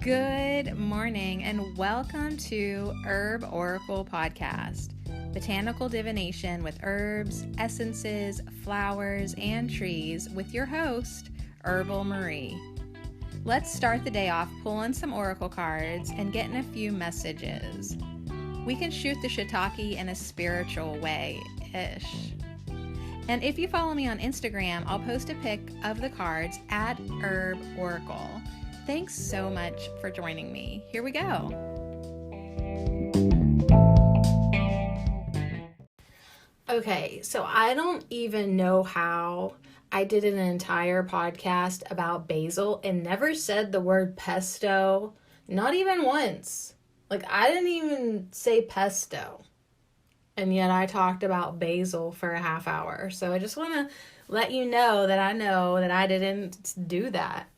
Good morning and welcome to Herb Oracle Podcast, botanical divination with herbs, essences, flowers, and trees with your host, Herbal Marie. Let's start the day off pulling some oracle cards and getting a few messages. We can shoot the shiitake in a spiritual way-ish. And if you follow me on Instagram, I'll post a pic of the cards at Herb Oracle. Thanks so much for joining me. Here we go. Okay, so I don't even know how I did an entire podcast about basil and never said the word pesto, not even once. Like, I didn't even say pesto. And yet I talked about basil for a half hour. So I just want to let you know that I didn't do that.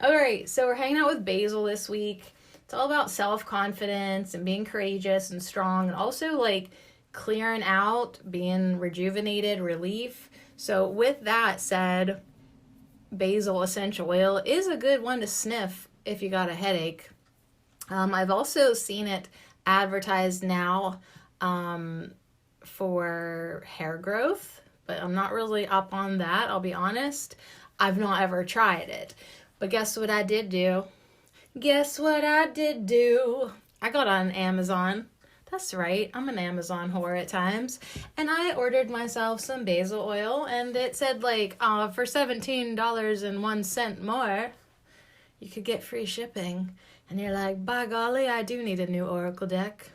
All right, so we're hanging out with Basil this week. It's all about self-confidence and being courageous and strong, and also like clearing out, being rejuvenated, relief. So with that said, basil essential oil is a good one to sniff if you got a headache. I've also seen it advertised now for hair growth, but I'm not really up on that, I'll be honest. I've not ever tried it. But guess what I did do? I got on Amazon. That's right, I'm an Amazon whore at times. And I ordered myself some basil oil, and it said like, for $17.01 more, you could get free shipping. And you're like, by golly, I do need a new oracle deck.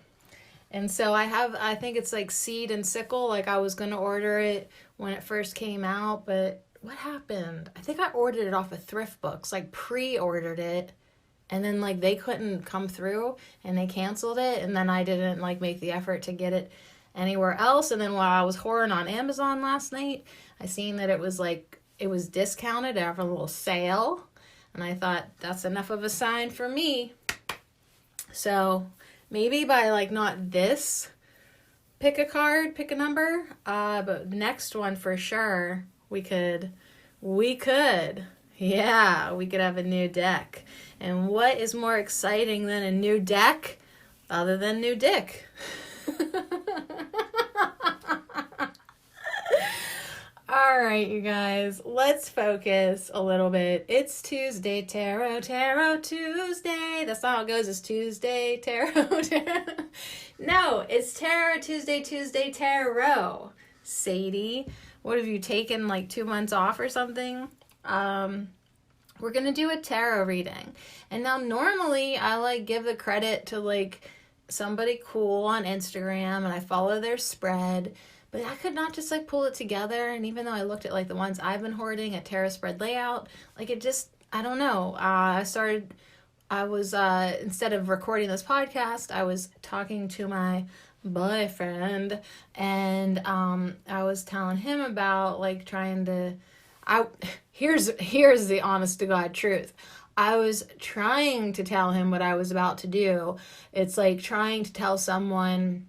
And so I think it's like seed and sickle. Like I was going to order it when it first came out, but what happened? I think I ordered it off of Thrift Books, like pre-ordered it, and then like they couldn't come through and they canceled it, and then I didn't like make the effort to get it anywhere else. And then while I was whoring on Amazon last night, I seen that it was discounted after a little sale, and I thought that's enough of a sign for me. So maybe by like not this, pick a card, pick a number, but next one for sure. We could have a new deck. And what is more exciting than a new deck other than new dick? All right, you guys, let's focus a little bit. It's Tuesday, Tarot Tuesday. That's not how it goes. It's Tuesday, Tarot. No, it's Tarot Tuesday, Tarot. Sadie, what have you taken, like 2 months off or something? We're going to do a tarot reading. And now normally I like give the credit to like somebody cool on Instagram and I follow their spread. But I could not just like pull it together. And even though I looked at like the ones I've been hoarding at Tarot Spread Layout, like it just, I don't know. Instead of recording this podcast, I was talking to my boyfriend, and I was telling him about like here's the honest to God truth. I was trying to tell him what I was about to do. It's like trying to tell someone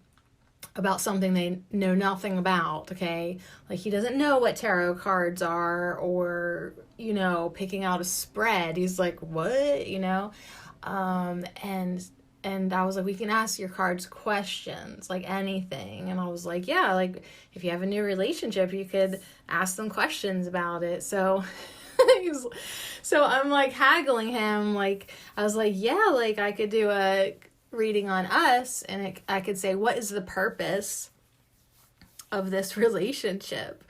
about something they know nothing about, okay? Like he doesn't know what tarot cards are, or, picking out a spread. He's like, what? And I was like, we can ask your cards questions, like anything. And I was like, yeah, like if you have a new relationship, you could ask them questions about it. So I'm like haggling him. Like, I was like, yeah, like I could do a reading on us, and I could say, what is the purpose of this relationship?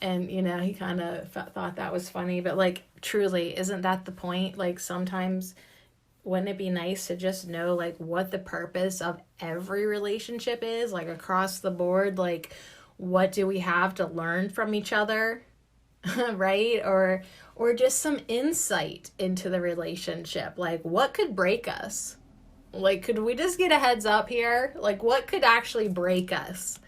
And, he kind of thought that was funny, but like, truly, isn't that the point? Like sometimes, wouldn't it be nice to just know like what the purpose of every relationship is, like across the board? Like, what do we have to learn from each other? Right? Or just some insight into the relationship. Like, what could break us? Like, could we just get a heads up here? Like, what could actually break us?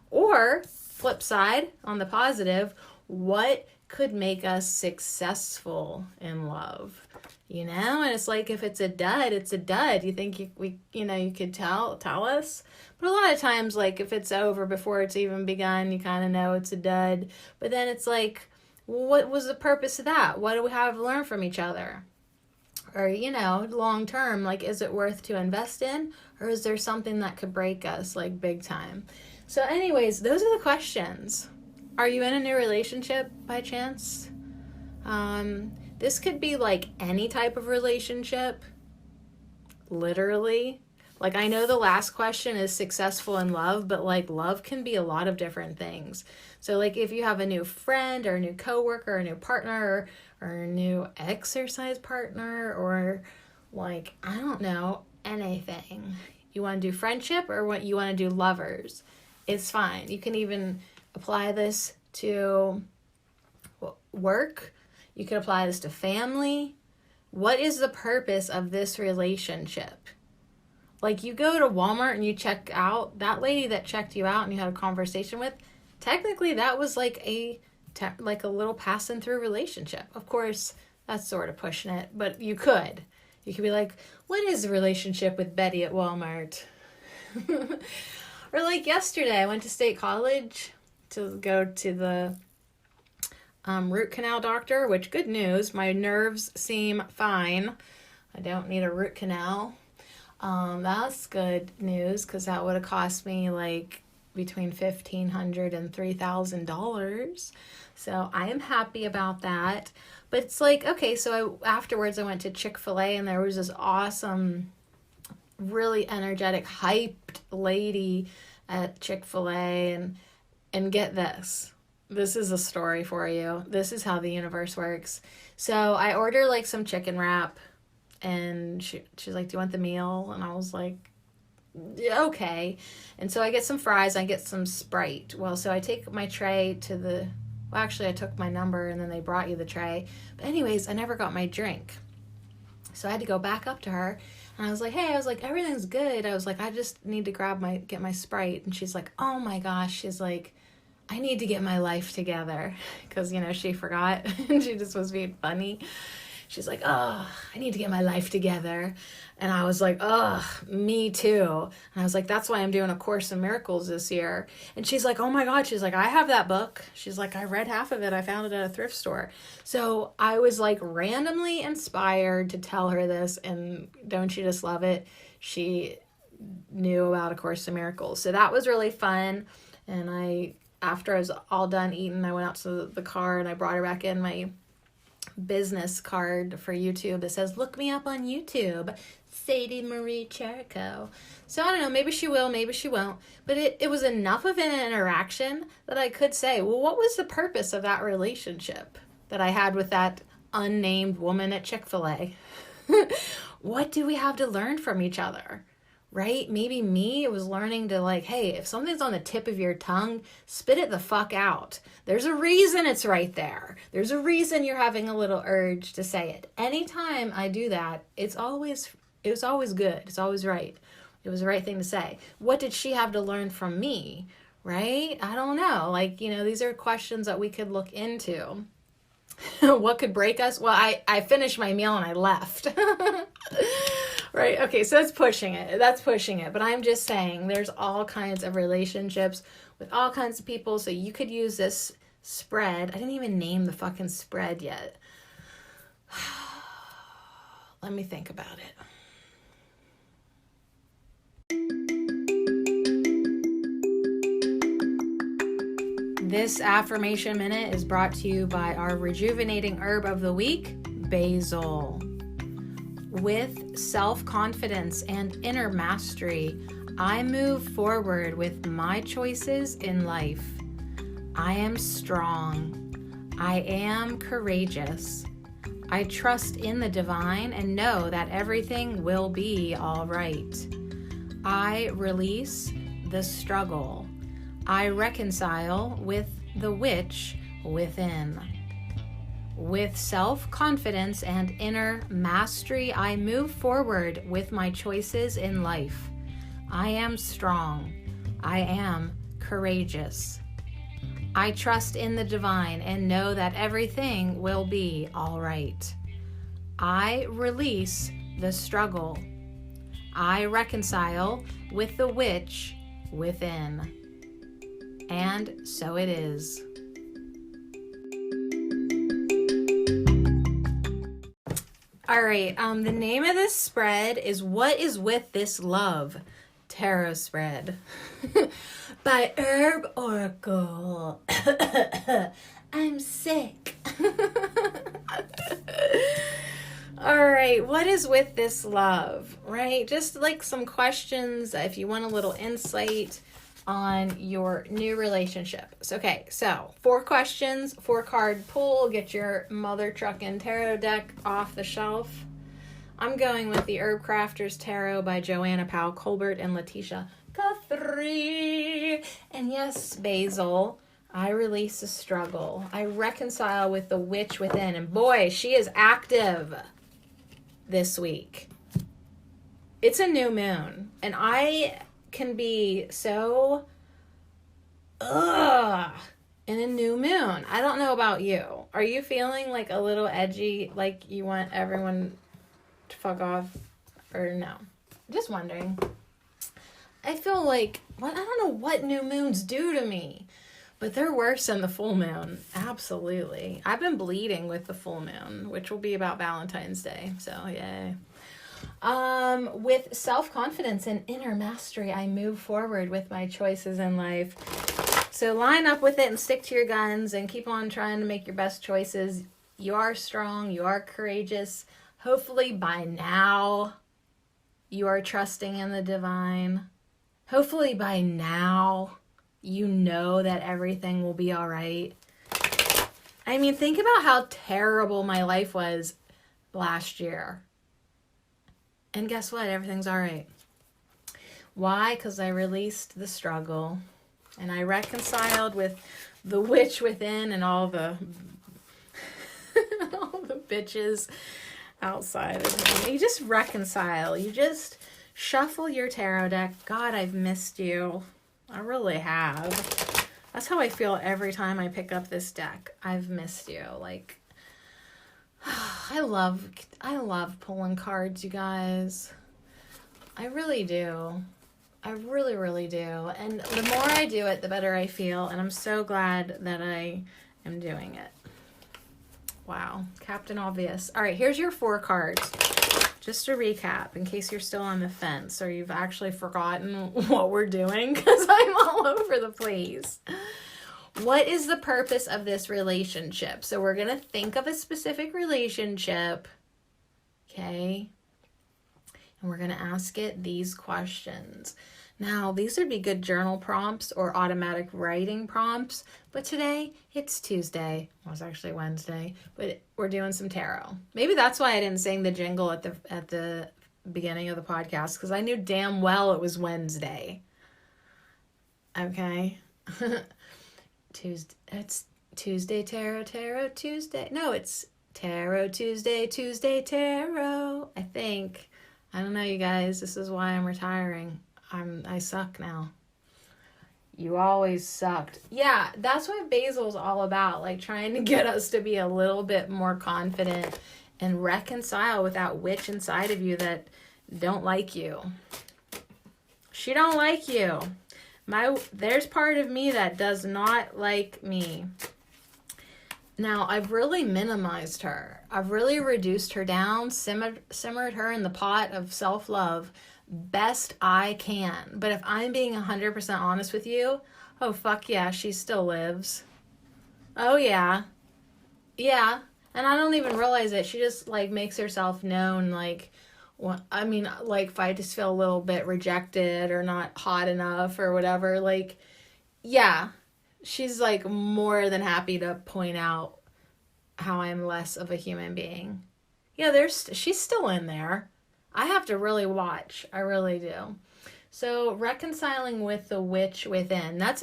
Or, flip side, on the positive, what could make us successful in love? And it's like, if it's a dud, it's a dud. You think you could tell us? But a lot of times, like, if it's over before it's even begun, you kind of know it's a dud. But then it's like, what was the purpose of that? What do we have to learn from each other? or, long term, like, is it worth to invest in, or is there something that could break us, like, big time? So anyways, those are the questions. Are you in a new relationship by chance? This could be like any type of relationship, literally. Like, I know the last question is successful in love, but like love can be a lot of different things. So like if you have a new friend or a new coworker or a new partner or a new exercise partner, or like, I don't know, anything. You want to do friendship or what you want to do lovers. It's fine. You can even apply this to work. You can apply this to family. What is the purpose of this relationship? Like, you go to Walmart and you check out, that lady that checked you out and you had a conversation with, technically that was like a little passing through relationship. Of course, that's sort of pushing it, but you could be like, what is the relationship with Betty at Walmart? Or like yesterday, I went to State College to go to the root canal doctor, which, good news, my nerves seem fine. I don't need a root canal. That's good news, because that would have cost me like between $1,500 and $3,000. So I am happy about that. But it's like, okay, so afterwards I went to Chick-fil-A, and there was this awesome, really energetic, hyped lady at Chick-fil-A, and get this. This is a story for you. This is how the universe works. So I order like some chicken wrap, and she's like, do you want the meal? And I was like, yeah, okay. And so I get some fries, I get some Sprite. Well, so I take my tray to actually I took my number and then they brought you the tray. But anyways, I never got my drink. So I had to go back up to her, and I was like, hey, everything's good. I was like, I just need to get my Sprite. And she's like, oh my gosh. She's like, I need to get my life together, because, she forgot and she just was being funny. She's like, oh, I need to get my life together. And I was like, oh, me too. And I was like, that's why I'm doing A Course in Miracles this year. And she's like, oh my God. She's like, I have that book. She's like, I read half of it. I found it at a thrift store. So I was like randomly inspired to tell her this. And don't you just love it? She knew about A Course in Miracles. So that was really fun. And after I was all done eating, I went out to the car and I brought her back in my business card for YouTube that says, look me up on YouTube, Sadie Marie Cherico. So I don't know, maybe she will, maybe she won't. But it was enough of an interaction that I could say, well, what was the purpose of that relationship that I had with that unnamed woman at Chick-fil-A? What do we have to learn from each other? Right? Maybe it was learning to like, hey, if something's on the tip of your tongue, spit it the fuck out. There's a reason it's right there. There's a reason you're having a little urge to say it. Anytime I do that, it was always good. It's always right. It was the right thing to say. What did she have to learn from me? Right? I don't know. Like, these are questions that we could look into. What could break us? Well, I finished my meal and I left. Right. Okay. So that's pushing it. But I'm just saying there's all kinds of relationships with all kinds of people. So you could use this spread. I didn't even name the fucking spread yet. Let me think about it. This affirmation minute is brought to you by our rejuvenating herb of the week, basil. With self-confidence and inner mastery, I move forward with my choices in life. I am strong. I am courageous. I trust in the divine and know that everything will be all right. I release the struggle. I reconcile with the witch within. With self-confidence and inner mastery, I move forward with my choices in life. I am strong. I am courageous. I trust in the divine and know that everything will be all right. I release the struggle. I reconcile with the witch within. And so it is. All right. The name of this spread is What is with This Love? Tarot spread by Herb Oracle. I'm sick. All right, what is with this love, right? Just like some questions if you want a little insight on your new relationships. Okay, so 4 questions, 4-card pull. Get your Mother Truckin' Tarot deck off the shelf. I'm going with the Herb Crafters Tarot by Joanna Powell Colbert and Letitia Guthrie. And yes, Basil, I release the struggle. I reconcile with the witch within. And boy, she is active this week. It's a new moon. And I can be so in a new moon. I don't know about you. Are you feeling like a little edgy, like you want everyone to fuck off, or no? Just wondering. I feel like, I don't know what new moons do to me, but they're worse than the full moon. Absolutely. I've been bleeding with the full moon, which will be about Valentine's Day. So yay. With self-confidence and inner mastery, I move forward with my choices in life. So line up with it and stick to your guns and keep on trying to make your best choices. You are strong. You are courageous. Hopefully by now you are trusting in the divine. Hopefully by now you know that everything will be all right. I mean, think about how terrible my life was last year. And guess what? Everything's all right. Why? Because I released the struggle and I reconciled with the witch within and all the all the bitches outside of me. You just reconcile. You just shuffle your tarot deck. God, I've missed you. I really have. That's how I feel every time I pick up this deck. I've missed you. Like, I love pulling cards, you guys. I really do. I really, really do. And the more I do it, the better I feel. And I'm so glad that I am doing it. Wow. Captain Obvious. All right, here's your 4 cards. Just to recap, in case you're still on the fence or you've actually forgotten what we're doing, because I'm all over the place. What is the purpose of this relationship? So we're going to think of a specific relationship, okay? And we're going to ask it these questions. Now, these would be good journal prompts or automatic writing prompts, but today it's Tuesday. Well, it's actually Wednesday, but we're doing some tarot. Maybe that's why I didn't sing the jingle at the beginning of the podcast, because I knew damn well it was Wednesday. Okay. Tuesday. It's Tuesday Tarot Tuesday. No, it's Tarot Tuesday Tarot. I think. I don't know, you guys. This is why I'm retiring. I suck now. You always sucked. Yeah, that's what Basil's all about. Like trying to get us to be a little bit more confident and reconcile with that witch inside of you that don't like you. She don't like you. There's part of me that does not like me. Now, I've really minimized her. I've really reduced her down, simmered her in the pot of self-love best I can. But if I'm being 100% honest with you, oh, fuck yeah, she still lives. Oh, yeah. Yeah. And I don't even realize it. She just, like, makes herself known, like, I mean, like, if I just feel a little bit rejected or not hot enough or whatever, like, yeah, she's, like, more than happy to point out how I'm less of a human being. Yeah, she's still in there. I have to really watch. I really do. So reconciling with the witch within. I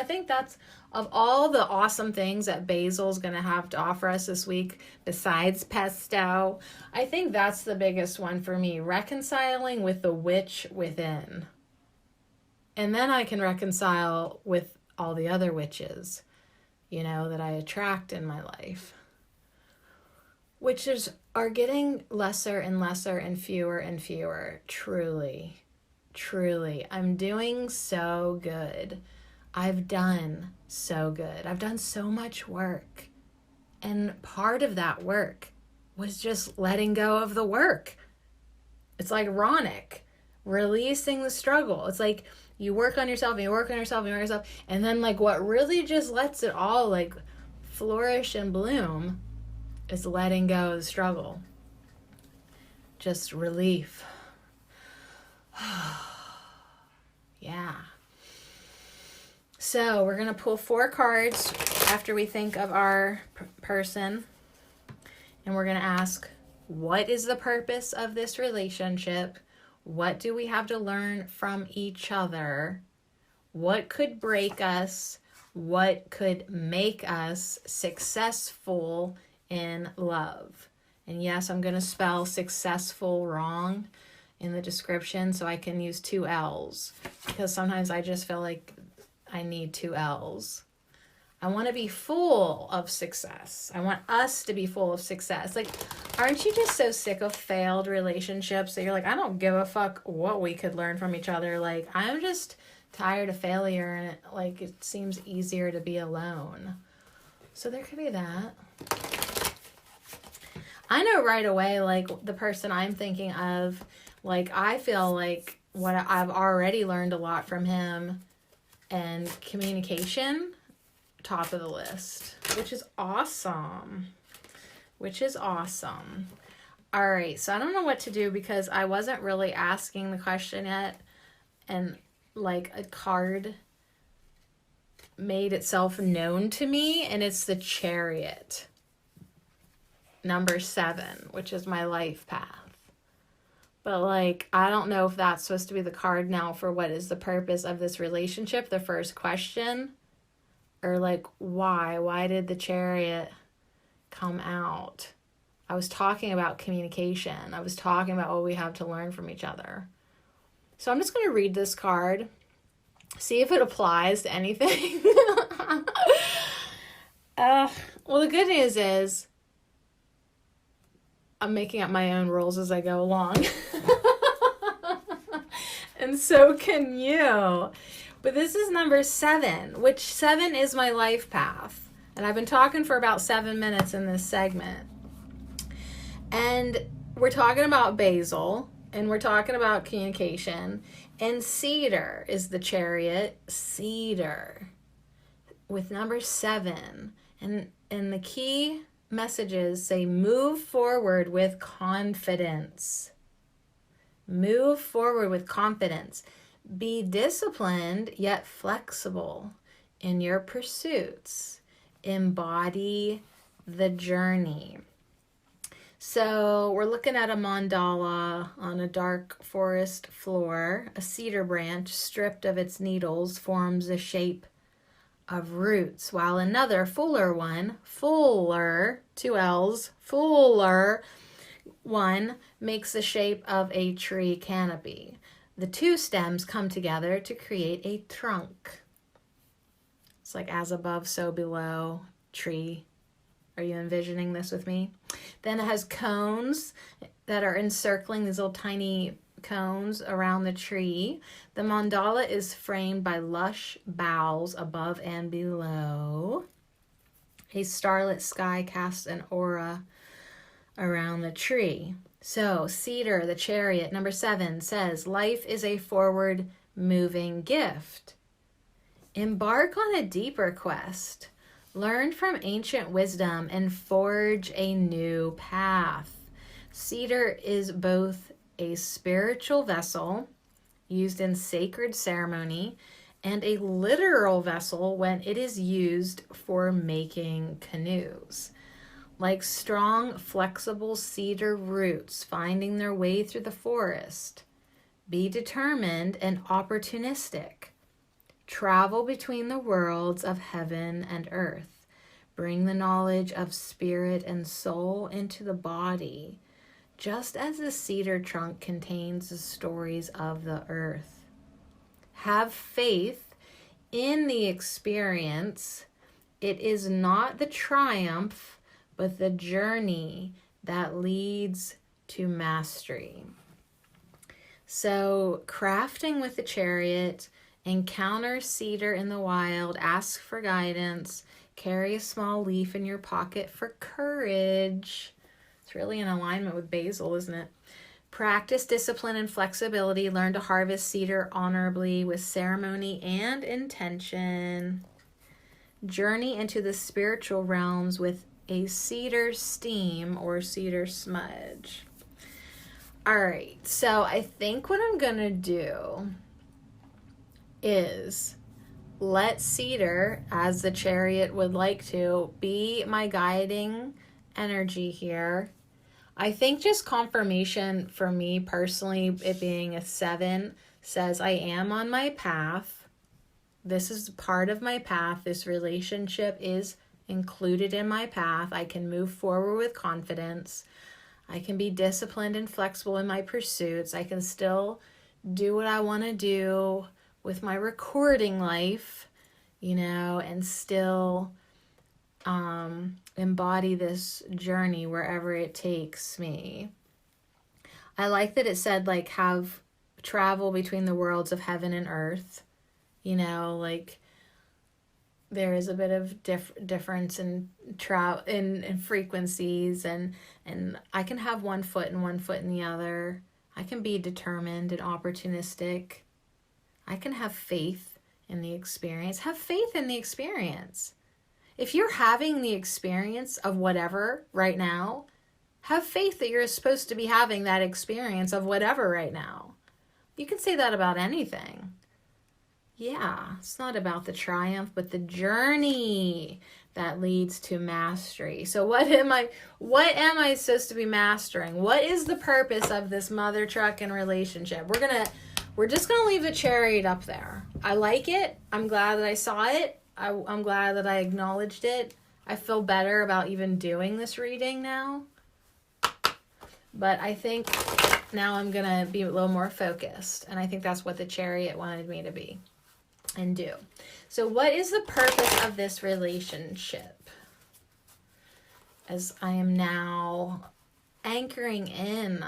think that's, of all the awesome things that Basil's going to have to offer us this week, besides pesto, I think that's the biggest one for me. Reconciling with the witch within. And then I can reconcile with all the other witches, that I attract in my life. Witches are getting lesser and lesser and fewer, truly. Truly. I'm doing so good. I've done so good. I've done so much work. And part of that work was just letting go of the work. It's like ironic, releasing the struggle. It's like you work on yourself and you work on yourself and you work on yourself. And then like what really just lets it all like flourish and bloom is letting go of the struggle. Just relief. Yeah. So we're going to pull 4 cards after we think of our person. And we're going to ask, what is the purpose of this relationship? What do we have to learn from each other? What could break us? What could make us successful in love? And yes, I'm going to spell successful wrong in the description so I can use 2 L's, because sometimes I just feel like I need 2 L's. I want to be full of success. I want us to be full of success. Like, aren't you just so sick of failed relationships that you're like, I don't give a fuck what we could learn from each other. Like, I'm just tired of failure, and it seems easier to be alone. So there could be that. I know right away, like, the person I'm thinking of, like, I feel like what I've already learned a lot from him, and communication, top of the list, which is awesome. All right, so I don't know what to do because I wasn't really asking the question yet, and like a card made itself known to me, and it's the Chariot, number 7, which is my life path. But like, I don't know if that's supposed to be the card now for what is the purpose of this relationship, the first question, or like, why did the Chariot come out? I was talking about communication. I was talking about what we have to learn from each other. So I'm just going to read this card, see if it applies to anything. Well, the good news is I'm making up my own rules as I go along. And so can you. But this is number 7, which 7 is my life path. And I've been talking for about 7 minutes in this segment. And we're talking about basil, and we're talking about communication. And cedar is the Chariot. Cedar. With number 7. And the key messages say, move forward with confidence. Move forward with confidence. Be disciplined yet flexible in your pursuits. Embody the journey. So we're looking at a mandala on a dark forest floor. A cedar branch stripped of its needles forms the shape of roots, while another fuller one, 2 L's, fuller one makes the shape of a tree canopy. The 2 stems come together to create a trunk. It's like as above, so below, tree. Are you envisioning this with me? Then it has cones that are encircling these little tiny cones around the tree. The mandala is framed by lush boughs above and below. A starlit sky casts an aura around the tree. So, cedar, the Chariot, number 7, says, life is a forward-moving gift. Embark on a deeper quest. Learn from ancient wisdom and forge a new path. Cedar is both a spiritual vessel used in sacred ceremony and a literal vessel when it is used for making canoes. Like strong, flexible cedar roots finding their way through the forest. Be determined and opportunistic. Travel between the worlds of heaven and earth. Bring the knowledge of spirit and soul into the body, just as the cedar trunk contains the stories of the earth. Have faith in the experience. It is not the triumph, but the journey that leads to mastery. So, crafting with the Chariot, encounter cedar in the wild, ask for guidance, carry a small leaf in your pocket for courage. It's really in alignment with basil, isn't it? Practice discipline and flexibility. Learn to harvest cedar honorably with ceremony and intention. Journey into the spiritual realms with a cedar steam or cedar smudge. All right, so I think what I'm going to do is let cedar, as the Chariot would like to, be my guiding energy here. I think just confirmation for me personally, it being a 7, says I am on my path. This is part of my path. This relationship is included in my path. I can move forward with confidence. I can be disciplined and flexible in my pursuits. I can still do what I want to do with my recording life, you know, and still embody this journey wherever it takes me. I like that it said, like, have travel between the worlds of heaven and earth. You know, like, there is a bit of difference in in frequencies, and I can have one foot in one foot in the other. I can be determined and opportunistic. I can have faith in the experience. Have faith in the experience. If you're having the experience of whatever right now, have faith that you're supposed to be having that experience of whatever right now. You can say that about anything. Yeah, it's not about the triumph, but the journey that leads to mastery. So what am I supposed to be mastering? What is the purpose of this mother trucking relationship? We're just gonna leave the Chariot up there. I like it. I'm glad that I saw it. I'm glad that I acknowledged it. I feel better about even doing this reading now. But I think now I'm gonna be a little more focused, and I think that's what the Chariot wanted me to be and do. So what is the purpose of this relationship? As I am now anchoring in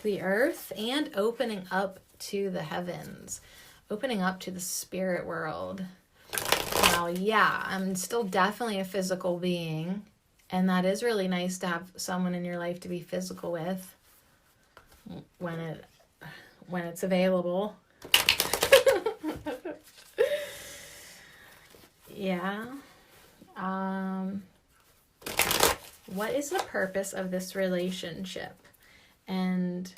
the earth and opening up to the heavens, opening up to the spirit world. Now, yeah, I'm still definitely a physical being, and that is really nice to have someone in your life to be physical with when it's available. Yeah. What is the purpose of this relationship? And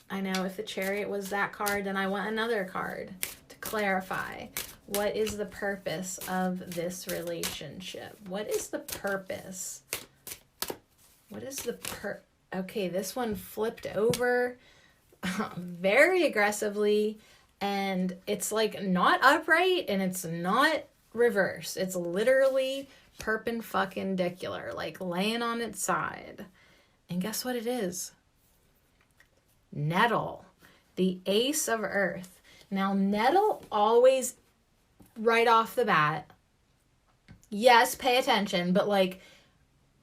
I know if the Chariot was that card, then I want another card to clarify. What is the purpose of this relationship? What is the purpose? What is the Okay, this one flipped over very aggressively, and it's like not upright and it's not reverse. It's literally perpendicular, like laying on its side. And guess what it is? Nettle, the ace of earth. Now, nettle always, right off the bat, yes, pay attention, but like,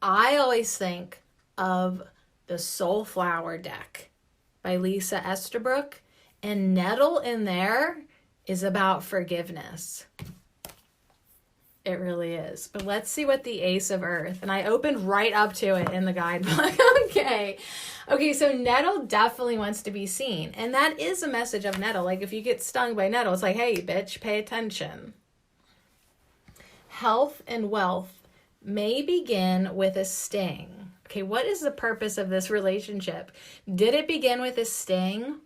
I always think of the Soulflower deck by Lisa Estabrook, and nettle in there is about forgiveness. It really is. But let's see what the Ace of Earth, and I opened right up to it in the guidebook. Okay, so nettle definitely wants to be seen. And that is a message of nettle. Like, if you get stung by nettle, it's like, hey, bitch, pay attention. Health and wealth may begin with a sting. Okay, what is the purpose of this relationship? Did it begin with a sting?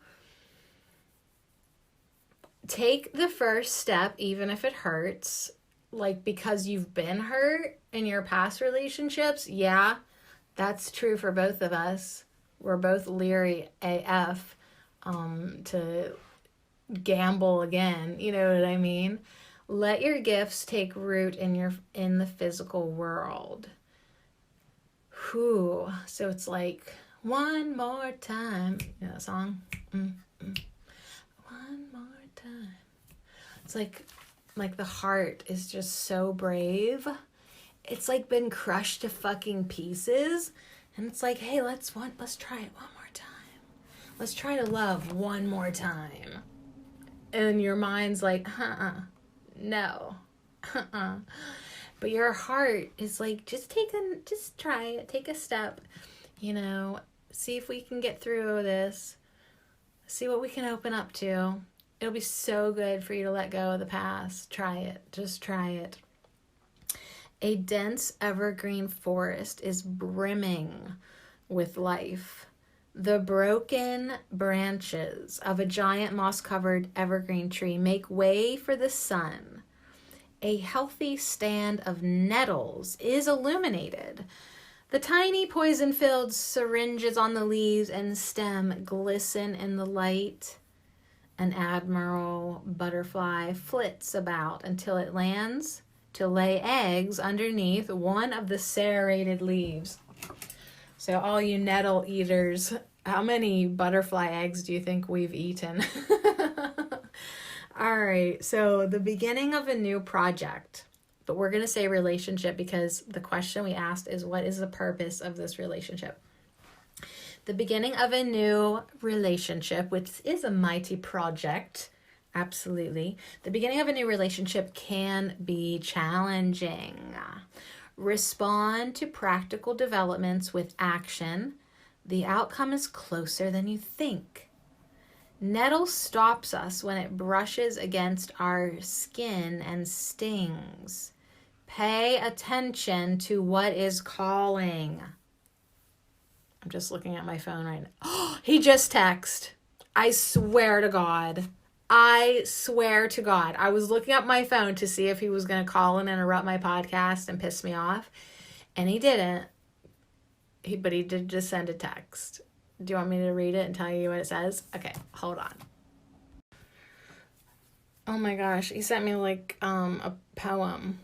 Take the first step, even if it hurts. Like, because you've been hurt in your past relationships. Yeah, that's true for both of us. We're both leery AF to gamble again. You know what I mean? Let your gifts take root in the physical world. Whew. So it's like, one more time. You know that song? One more time. It's like the heart is just so brave. It's like been crushed to fucking pieces. And it's like, hey, let's try it one more time. Let's try to love one more time. And your mind's like, no. But your heart is like, just try it, take a step, see if we can get through this, see what we can open up to. It'll be so good for you to let go of the past. Try it. Just try it. A dense evergreen forest is brimming with life. The broken branches of a giant moss-covered evergreen tree make way for the sun. A healthy stand of nettles is illuminated. The tiny poison-filled syringes on the leaves and stem glisten in the light. An admiral butterfly flits about until it lands to lay eggs underneath one of the serrated leaves. So all you nettle eaters, how many butterfly eggs do you think we've eaten? All right, so the beginning of a new project, but we're going to say relationship because the question we asked is, what is the purpose of this relationship? The beginning of a new relationship, which is a mighty project, absolutely. The beginning of a new relationship can be challenging. Respond to practical developments with action. The outcome is closer than you think. Nettle stops us when it brushes against our skin and stings. Pay attention to what is calling. I'm just looking at my phone right now. Oh, he just texted. I swear to God. I was looking at my phone to see if he was going to call and interrupt my podcast and piss me off. And he didn't. But he did just send a text. Do you want me to read it and tell you what it says? Okay, hold on. Oh my gosh. He sent me like a poem.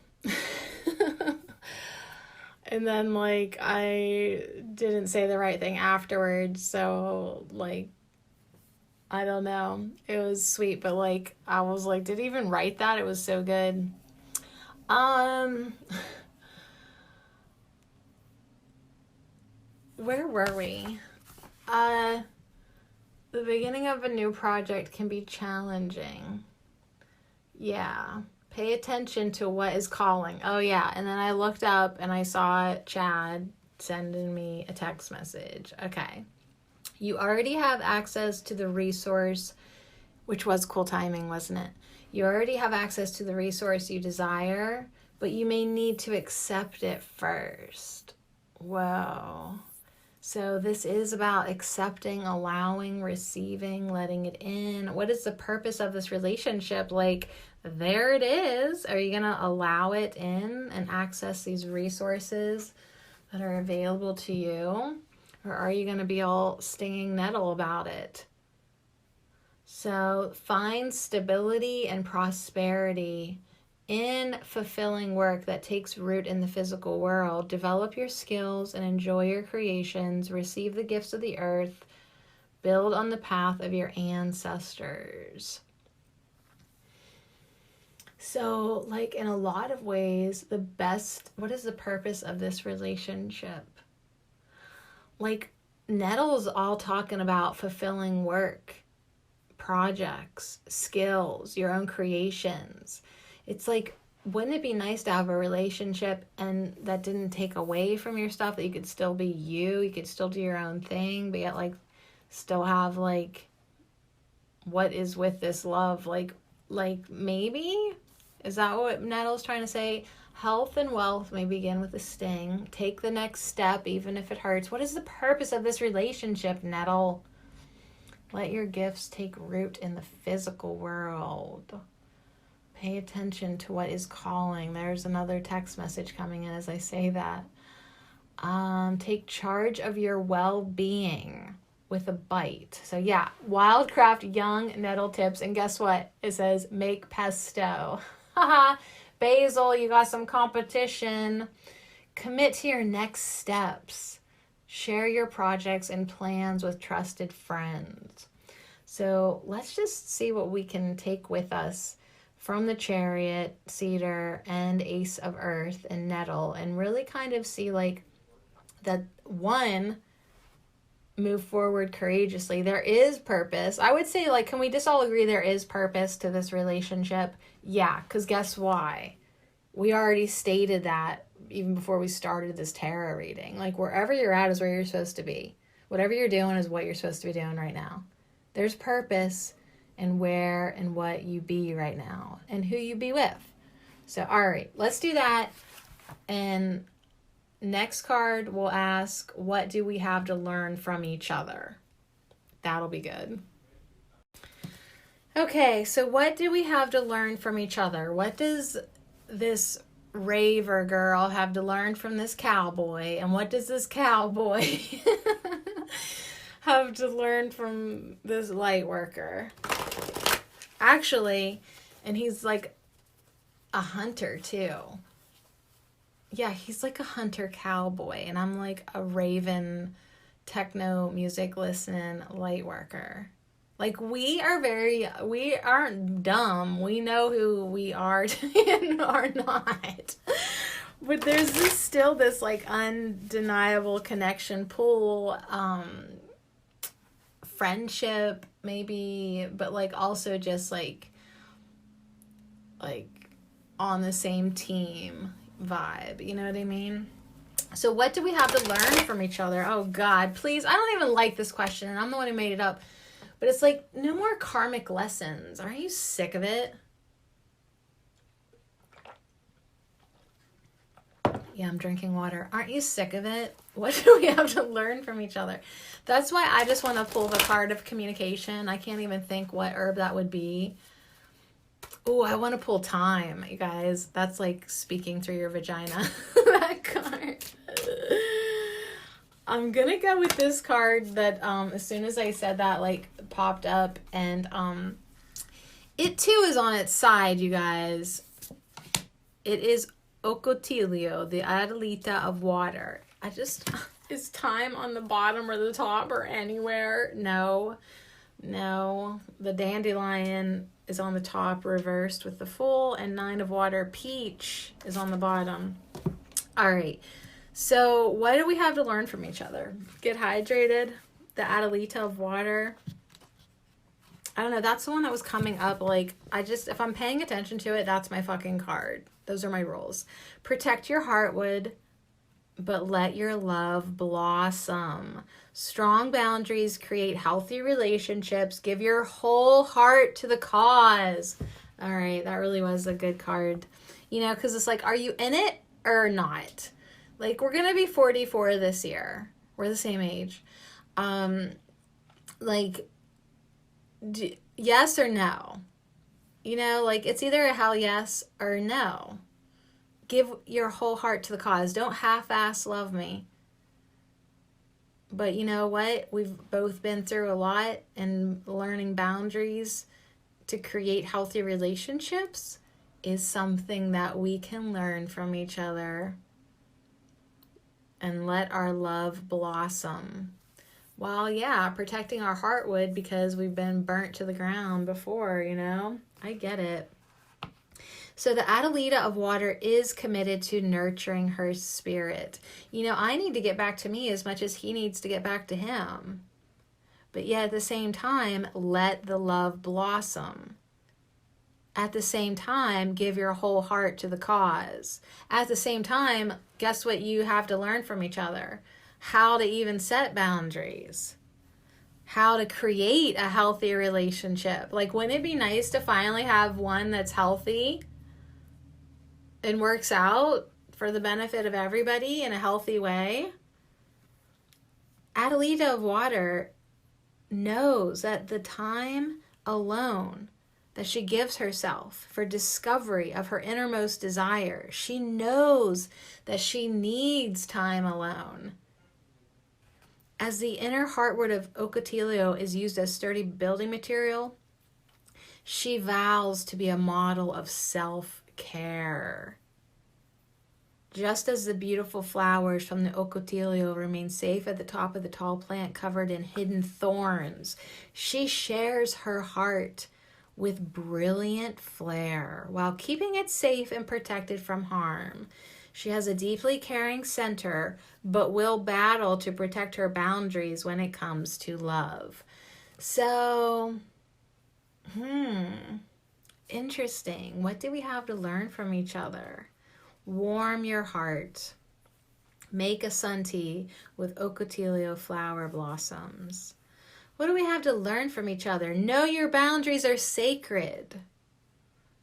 And then, like, I didn't say the right thing afterwards, so, like, I don't know. It was sweet, but, like, I was like, did he even write that? It was so good. Where were we? The beginning of a new project can be challenging. Yeah. Pay attention to what is calling. Oh, yeah. And then I looked up and I saw Chad sending me a text message. Okay. You already have access to the resource, which was cool timing, wasn't it? You already have access to the resource you desire, but you may need to accept it first. Whoa. So this is about accepting, allowing, receiving, letting it in. What is the purpose of this relationship? Like, there it is. Are you going to allow it in and access these resources that are available to you? Or are you going to be all stinging nettle about it? So find stability and prosperity in fulfilling work that takes root in the physical world. Develop your skills and enjoy your creations. Receive the gifts of the earth. Build on the path of your ancestors. So, like, in a lot of ways, what is the purpose of this relationship? Like, Nettle's all talking about fulfilling work, projects, skills, your own creations. It's like, wouldn't it be nice to have a relationship and that didn't take away from your stuff, that you could still be you could still do your own thing, but yet, like, still have, like, what is with this love? Like maybe? Is that what Nettle's trying to say? Health and wealth may begin with a sting. Take the next step, even if it hurts. What is the purpose of this relationship, Nettle? Let your gifts take root in the physical world. Pay attention to what is calling. There's another text message coming in as I say that. Take charge of your well-being with a bite. So yeah, Wildcraft Young Nettle tips. And guess what? It says make pesto. Haha. Basil, you got some competition. Commit to your next steps. Share your projects and plans with trusted friends. So let's just see what we can take with us from the Chariot, Cedar, and Ace of Earth and Nettle, and really kind of see, like, that one, move forward courageously. There is purpose. I would say, like, can we just all agree there is purpose to this relationship? Yeah, because guess why? we already stated that even before we started this tarot reading. Like, wherever you're at is where you're supposed to be. Whatever you're doing is what you're supposed to be doing right now. There's purpose in where and what you be right now and who you be with. So, all right, let's do that. And next card will ask, what do we have to learn from each other? That'll be good. Okay, so what do we have to learn from each other? What does this raver girl have to learn from this cowboy? And what does this cowboy have to learn from this light worker? Actually, and he's like a hunter too. Yeah, he's like a hunter cowboy, and I'm like a raven techno music listening light worker. Like, we aren't dumb. We know who we are and are not. But there's still this like undeniable connection, pull, friendship maybe, but like also just like on the same team vibe. You know what I mean? So what do we have to learn from each other? Oh God, please. I don't even like this question, and I'm the one who made it up. But it's like, no more karmic lessons. Aren't you sick of it? Yeah, I'm drinking water. Aren't you sick of it? What do we have to learn from each other? That's why I just want to pull the card of communication. I can't even think what herb that would be. Oh, I want to pull time, you guys. That's like speaking through your vagina. That card. I'm gonna go with this card that as soon as I said that, like, popped up, and it too is on its side, you guys. It is Ocotilio, the Adelita of water. Is time on the bottom or the top or anywhere? No. The dandelion is on the top, reversed with the Fool, and 9 of water. Peach is on the bottom. All right. So what do we have to learn from each other? Get hydrated. The Adelita of water. I don't know. That's the one that was coming up. Like, if I'm paying attention to it, that's my fucking card. Those are my rules. Protect your heartwood, but let your love blossom. Strong boundaries create healthy relationships. Give your whole heart to the cause. All right. That really was a good card. You know, because it's like, are you in it or not? Like, we're going to be 44 this year. We're the same age. Yes or no? You know, like, it's either a hell yes or no. Give your whole heart to the cause. Don't half-ass love me. But you know what? We've both been through a lot, and learning boundaries to create healthy relationships is something that we can learn from each other. And let our love blossom. Well, yeah, protecting our heartwood because we've been burnt to the ground before, you know? I get it. So the Adelita of water is committed to nurturing her spirit. You know, I need to get back to me as much as he needs to get back to him. But yet at the same time, let the love blossom. At the same time, give your whole heart to the cause. At the same time, guess what you have to learn from each other? How to even set boundaries. How to create a healthy relationship. Like, wouldn't it be nice to finally have one that's healthy and works out for the benefit of everybody in a healthy way? Adelita of water knows that the time alone that she gives herself for discovery of her innermost desire, she knows that she needs time alone. As the inner heartwood of Ocotilio is used as sturdy building material, she vows to be a model of self-care. Just as the beautiful flowers from the Ocotilio remain safe at the top of the tall plant covered in hidden thorns, she shares her heart with brilliant flair while keeping it safe and protected from harm. She has a deeply caring center, but will battle to protect her boundaries when it comes to love. So, interesting. What do we have to learn from each other? Warm your heart. Make a sun tea with Ocotillo flower blossoms. What do we have to learn from each other? Know your boundaries are sacred.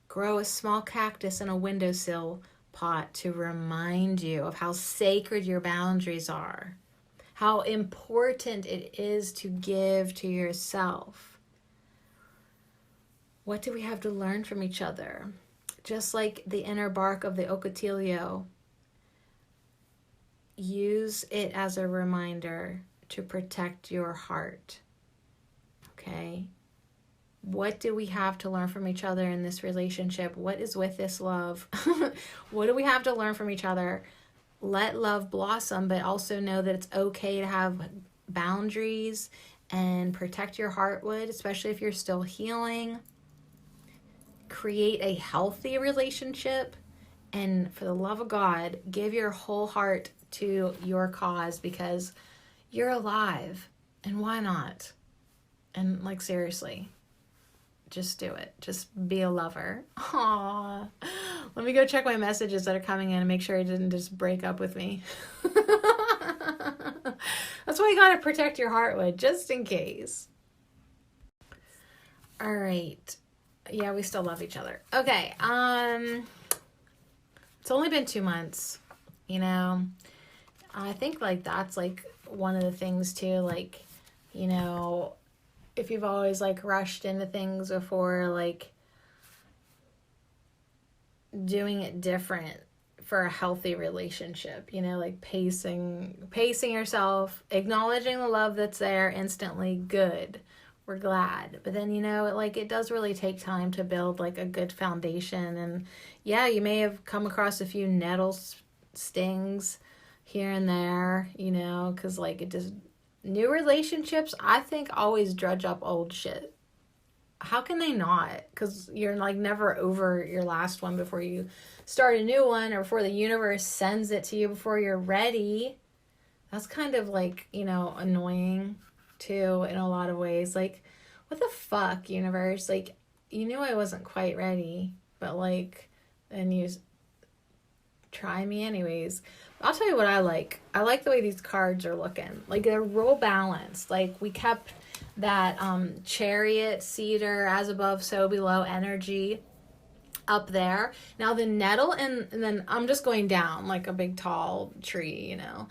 Grow a small cactus in a windowsill pot to remind you of how sacred your boundaries are. How important it is to give to yourself. What do we have to learn from each other? Just like the inner bark of the Ocotillo, use it as a reminder to protect your heart. Okay? What do we have to learn from each other in this relationship? What is with this love? What do we have to learn from each other? Let love blossom, but also know that it's okay to have boundaries and protect your heartwood, especially if you're still healing. Create a healthy relationship, and for the love of God, give your whole heart to your cause, because you're alive, and why not? And like, seriously, just do it. Just be a lover. Aww. Let me go check my messages that are coming in and make sure I didn't just break up with me. That's why you gotta protect your heartwood, just in case. All right. Yeah, we still love each other. Okay. It's only been 2 months, you know. I think like that's like one of the things too, like, you know, if you've always like rushed into things before, like doing it different for a healthy relationship, you know, like pacing yourself, acknowledging the love that's there instantly, good. We're glad. But then, you know, like it does really take time to build like a good foundation. And yeah, you may have come across a few nettle stings here and there, you know, because like it just, new relationships, I think, always dredge up old shit. How can they not? Because you're like never over your last one before you start a new one, or before the universe sends it to you before you're ready. That's kind of like, you know, annoying too in a lot of ways. Like, what the fuck, universe? Like, you knew I wasn't quite ready, but like, then you try me anyways. I'll tell you what I like. I like the way these cards are looking. Like, they're real balanced. Like, we kept that chariot, cedar, as above, so below energy up there. Now the nettle, and then I'm just going down like a big tall tree, you know.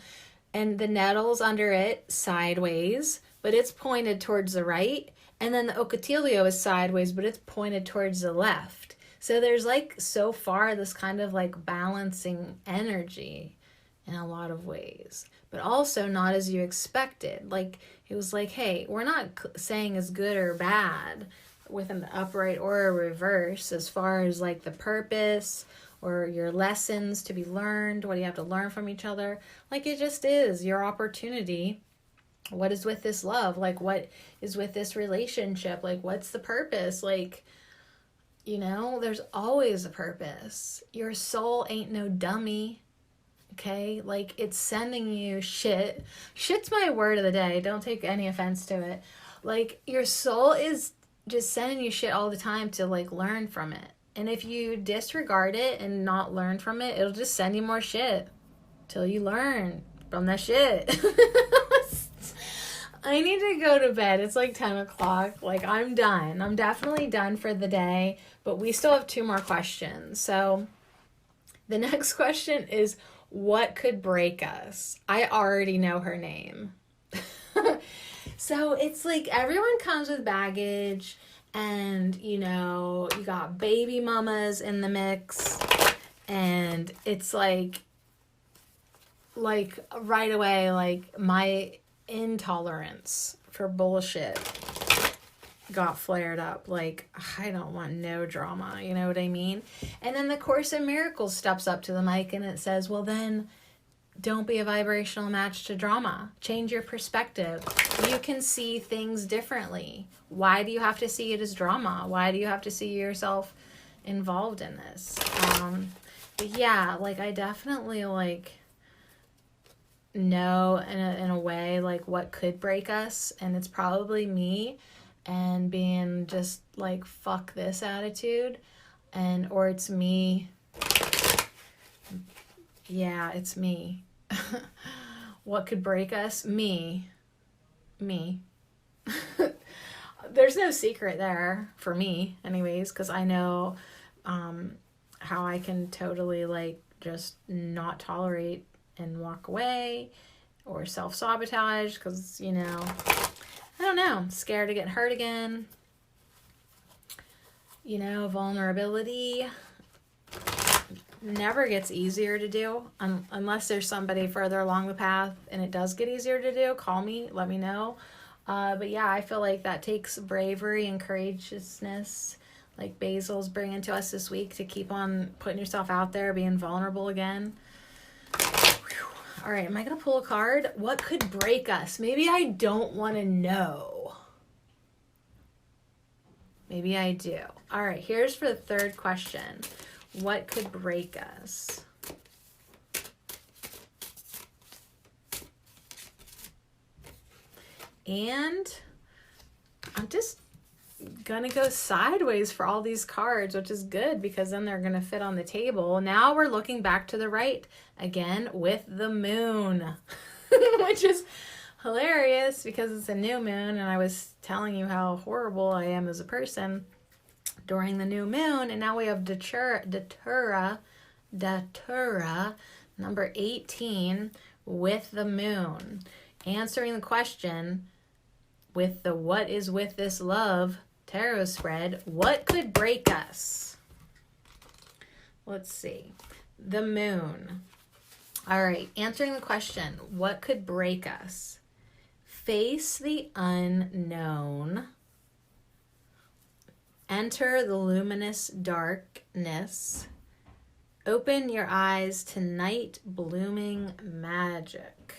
And the nettle's under it sideways, but it's pointed towards the right. And then the Ocotillo is sideways, but it's pointed towards the left. So there's like, so far, this kind of like balancing energy in a lot of ways, but also not as you expected. Like, it was like, hey, we're not saying it's good or bad with an upright or a reverse as far as like the purpose or your lessons to be learned. What do you have to learn from each other? Like, it just is your opportunity. What is with this love? Like, what is with this relationship? Like, what's the purpose? Like, you know, there's always a purpose. Your soul ain't no dummy. Okay, like, it's sending you shit. Shit's my word of the day. Don't take any offense to it. Like, your soul is just sending you shit all the time to like learn from it. And if you disregard it and not learn from it, it'll just send you more shit till you learn from that shit. I need to go to bed. It's like 10 o'clock. Like, I'm done. I'm definitely done for the day, but we still have 2 more questions. So the next question is, what could break us? I already know her name. So it's like, everyone comes with baggage, and, you know, you got baby mamas in the mix, and it's like right away, like, my intolerance for bullshit got flared up. Like, I don't want no drama, you know what I mean? And then the Course in Miracles steps up to the mic and it says, well, then don't be a vibrational match to drama. Change your perspective. You can see things differently. Why do you have to see it as drama? Why do you have to see yourself involved in this? But yeah, like, I definitely like know in a way like what could break us, and it's probably me and being just like, fuck this attitude, or it's me Yeah, it's me. What could break us? Me. Me. There's no secret there for me, anyways, because I know how I can totally like just not tolerate and walk away or self-sabotage because, I don't know, I'm scared to get hurt again. Vulnerability never gets easier to do unless there's somebody further along the path and it does get easier to do. Call me, let me know. But yeah, I feel like that takes bravery and courageousness, like Basil's bringing to us this week, to keep on putting yourself out there, being vulnerable again. Whew. All right, am I going to pull a card? What could break us? Maybe I don't want to know. Maybe I do. All right, here's for the third question. What could break us? And I'm just gonna go sideways for all these cards, which is good because then they're gonna fit on the table. Now we're looking back to the right again with the moon, which is hilarious because it's a new moon, and I was telling you how horrible I am as a person during the new moon, and now we have Datura, number 18, with the moon, answering the question with the "What is with this love?" tarot spread. What could break us? Let's see. The moon. All right, answering the question, what could break us? Face the unknown. Enter the luminous darkness. Open your eyes to night blooming magic.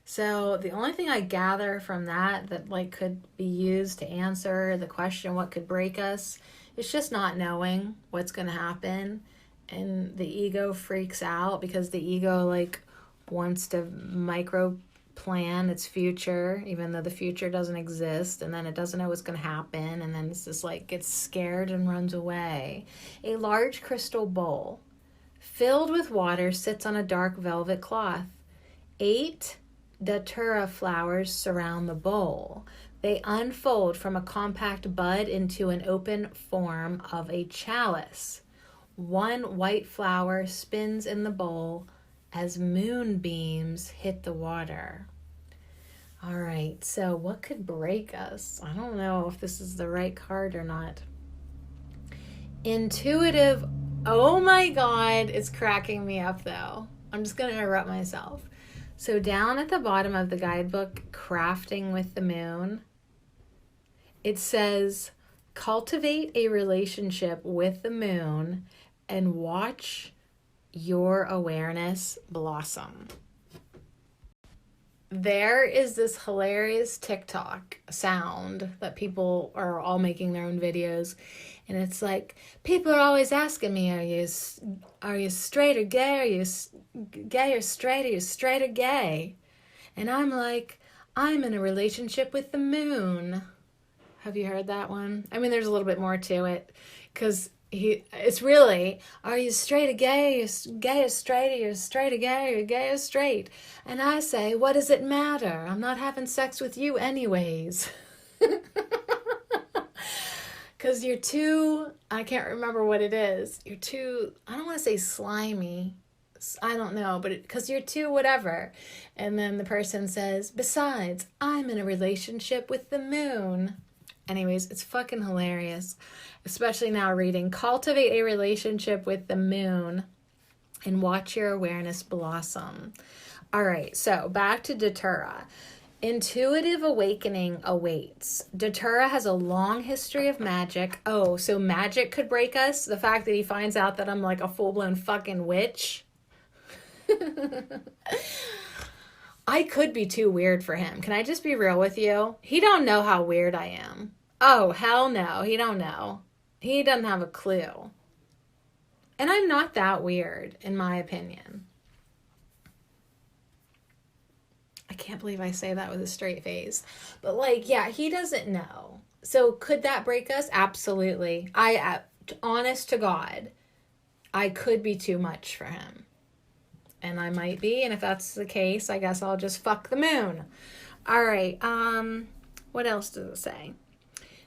So the only thing I gather from that like could be used to answer the question, what could break us? It's just not knowing what's going to happen. And the ego freaks out because the ego like wants to micro plan its future, even though the future doesn't exist, and then it doesn't know what's going to happen, and then it's just like gets scared and runs away. A large crystal bowl filled with water sits on a dark velvet cloth. 8 datura flowers surround the bowl. They unfold from a compact bud into an open form of a chalice. 1 white flower spins in the bowl as moonbeams hit the water. All right, so what could break us? I don't know if this is the right card or not. Intuitive. Oh my God, it's cracking me up though. I'm just going to interrupt myself. So down at the bottom of the guidebook, Crafting with the Moon, it says, cultivate a relationship with the moon and watch your awareness blossom. There is this hilarious TikTok sound that people are all making their own videos. And it's like, people are always asking me, are you straight or gay? Are you gay or straight? Are you straight or gay? And I'm like, I'm in a relationship with the moon. Have you heard that one? I mean, there's a little bit more to it because it's really, are you straight or gay? Are you gay or straight? Are you straight or gay? Are you gay or straight? And I say, what does it matter? I'm not having sex with you anyways. Because you're too, I can't remember what it is. You're too, I don't want to say slimy. I don't know, but because you're too whatever. And then the person says, besides, I'm in a relationship with the moon. Anyways, it's fucking hilarious. Especially now reading, cultivate a relationship with the moon and watch your awareness blossom. All right, so back to Datura. Intuitive awakening awaits. Datura has a long history of magic. Oh, so magic could break us? The fact that he finds out that I'm like a full-blown fucking witch? I could be too weird for him. Can I just be real with you? He don't know how weird I am. Oh, hell no. He don't know. He doesn't have a clue. And I'm not that weird, in my opinion. I can't believe I say that with a straight face. But like, yeah, he doesn't know. So could that break us? Absolutely. Honest to God, I could be too much for him. And I might be, and if that's the case, I guess I'll just fuck the moon. All right, what else does it say?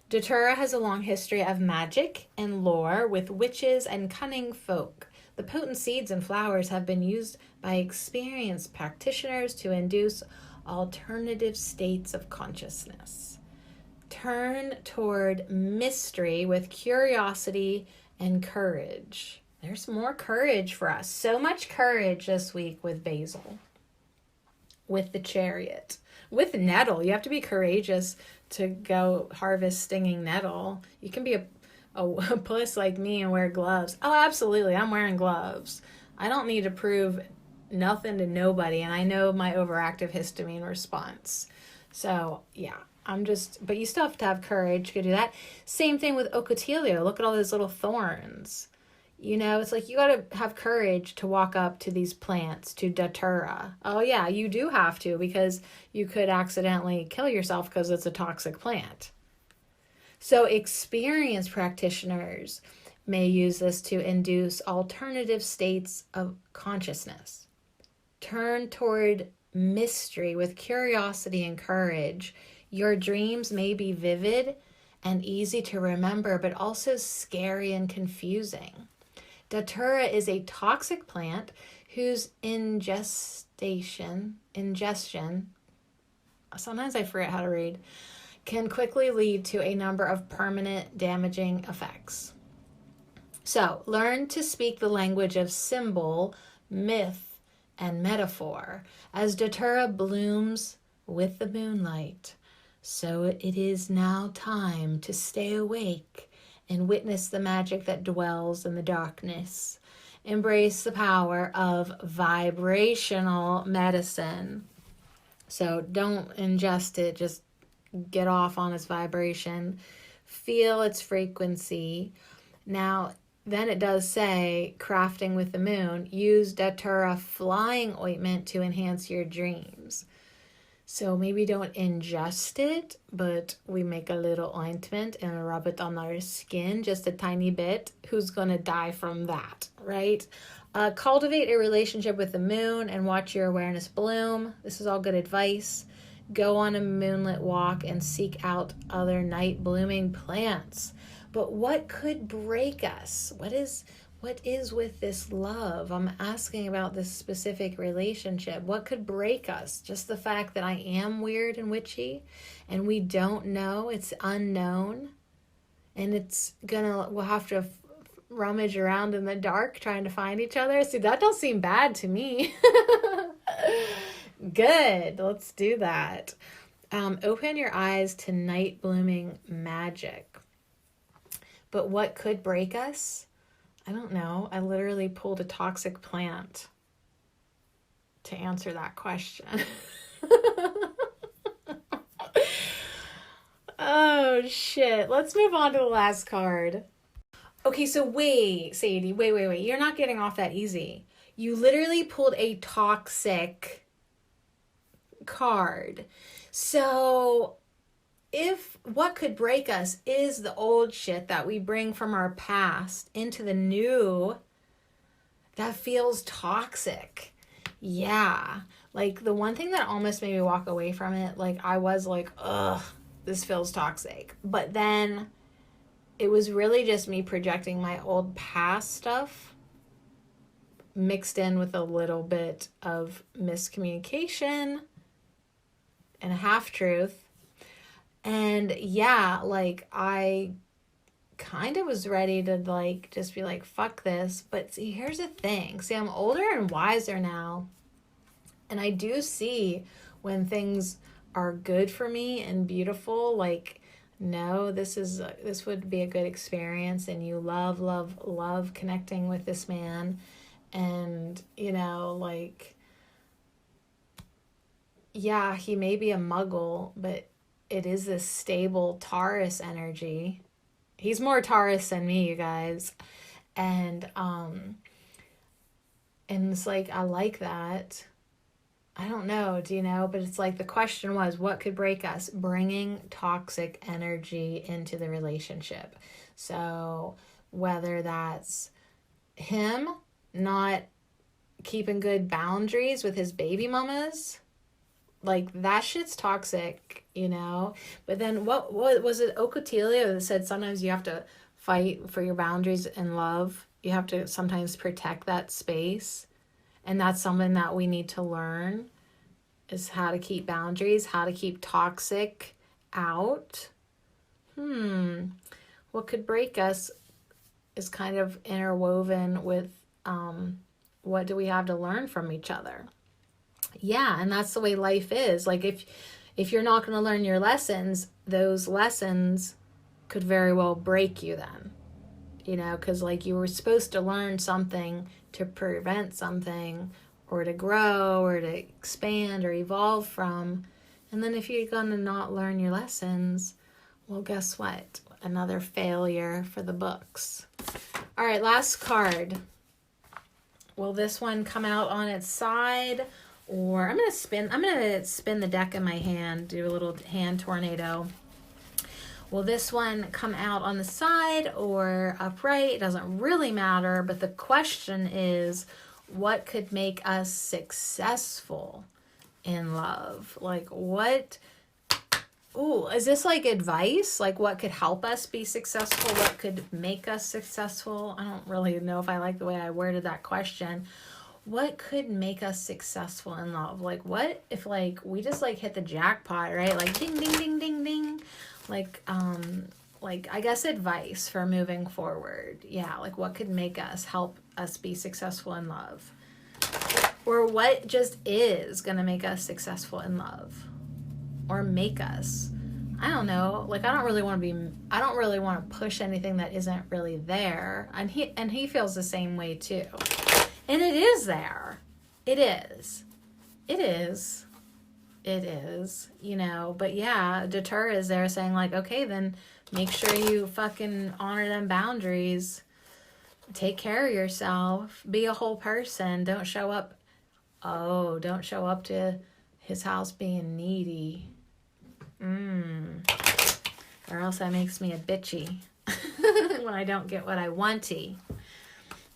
Datura has a long history of magic and lore with witches and cunning folk. The potent seeds and flowers have been used by experienced practitioners to induce alternative states of consciousness. Turn toward mystery with curiosity and courage. There's more courage for us. So much courage this week with Basil, with the Chariot, with nettle. You have to be courageous to go harvest stinging nettle. You can be a puss like me and wear gloves. Oh, absolutely. I'm wearing gloves. I don't need to prove nothing to nobody. And I know my overactive histamine response. So, yeah. But you still have to have courage to do that. Same thing with Ocotillo. Look at all those little thorns. You know, it's like you got to have courage to walk up to these plants, to Datura. Oh, yeah, you do have to, because you could accidentally kill yourself because it's a toxic plant. So experienced practitioners may use this to induce alternative states of consciousness. Turn toward mystery with curiosity and courage. Your dreams may be vivid and easy to remember, but also scary and confusing. Datura is a toxic plant whose ingestion, sometimes I forget how to read, can quickly lead to a number of permanent damaging effects. So, learn to speak the language of symbol, myth, and metaphor. As Datura blooms with the moonlight, so it is now time to stay awake and witness the magic that dwells in the darkness. Embrace the power of vibrational medicine. So don't ingest it, just get off on its vibration. Feel its frequency. Now, then it does say, crafting with the moon, use Datura flying ointment to enhance your dreams. So maybe don't ingest it, but we make a little ointment and rub it on our skin just a tiny bit. Who's going to die from that, right? Cultivate a relationship with the moon and watch your awareness bloom. This is all good advice. Go on a moonlit walk and seek out other night blooming plants. But what could break us? What is with this love? I'm asking about this specific relationship. What could break us? Just the fact that I am weird and witchy and we don't know, it's unknown, and we'll have to rummage around in the dark trying to find each other. See, that don't seem bad to me. Good, let's do that. Open your eyes to night blooming magic. But what could break us? I don't know. I literally pulled a toxic plant to answer that question. Oh, shit. Let's move on to the last card. Okay, so wait, Sadie. Wait. You're not getting off that easy. You literally pulled a toxic card. So if what could break us is the old shit that we bring from our past into the new, that feels toxic. Yeah. Like the one thing that almost made me walk away from it, like I was like, ugh, this feels toxic. But then it was really just me projecting my old past stuff mixed in with a little bit of miscommunication and a half-truth. And yeah, like I kind of was ready to like just be like, fuck this. But see, here's the thing. See, I'm older and wiser now. And I do see when things are good for me and beautiful, like, no, this would be a good experience. And you love connecting with this man. And, you know, like, yeah, he may be a muggle, but it is this stable Taurus energy. He's more Taurus than me, you guys. And it's like, I like that. I don't know, do you know? But it's like the question was, what could break us? Bringing toxic energy into the relationship. So whether that's him not keeping good boundaries with his baby mamas, like that shit's toxic, you know? But then what was it, Ocotilio, that said sometimes you have to fight for your boundaries in love. You have to sometimes protect that space. And that's something that we need to learn, is how to keep boundaries, how to keep toxic out. What could break us is kind of interwoven with what do we have to learn from each other. Yeah, and that's the way life is. Like if you're not going to learn your lessons, those lessons could very well break you then. You know, because like you were supposed to learn something to prevent something, or to grow, or to expand, or evolve from. And then if you're going to not learn your lessons, well, guess what? Another failure for the books. All right, last card. Will this one come out on its side? Or I'm going to spin the deck in my hand, do a little hand tornado. Will this one come out on the side or upright? It doesn't really matter, but the question is, what could make us successful in love? Like what? Ooh, is this like advice? Like what could help us be successful? What could make us successful? I don't really know if I like the way I worded that question. What could make us successful in love? Like what if like we just like hit the jackpot, right? Like ding, ding, ding, ding, ding. Like I guess advice for moving forward. Yeah, like what could help us be successful in love? Or what just is going to make us successful in love? Or make us? I don't know. Like I don't really want to push anything that isn't really there. And he feels the same way too. And it is there. It is, you know, but yeah, Deter is there saying like, okay, then make sure you fucking honor them boundaries. Take care of yourself. Be a whole person. Don't show up to his house being needy. Or else that makes me a bitchy when I don't get what I wanty.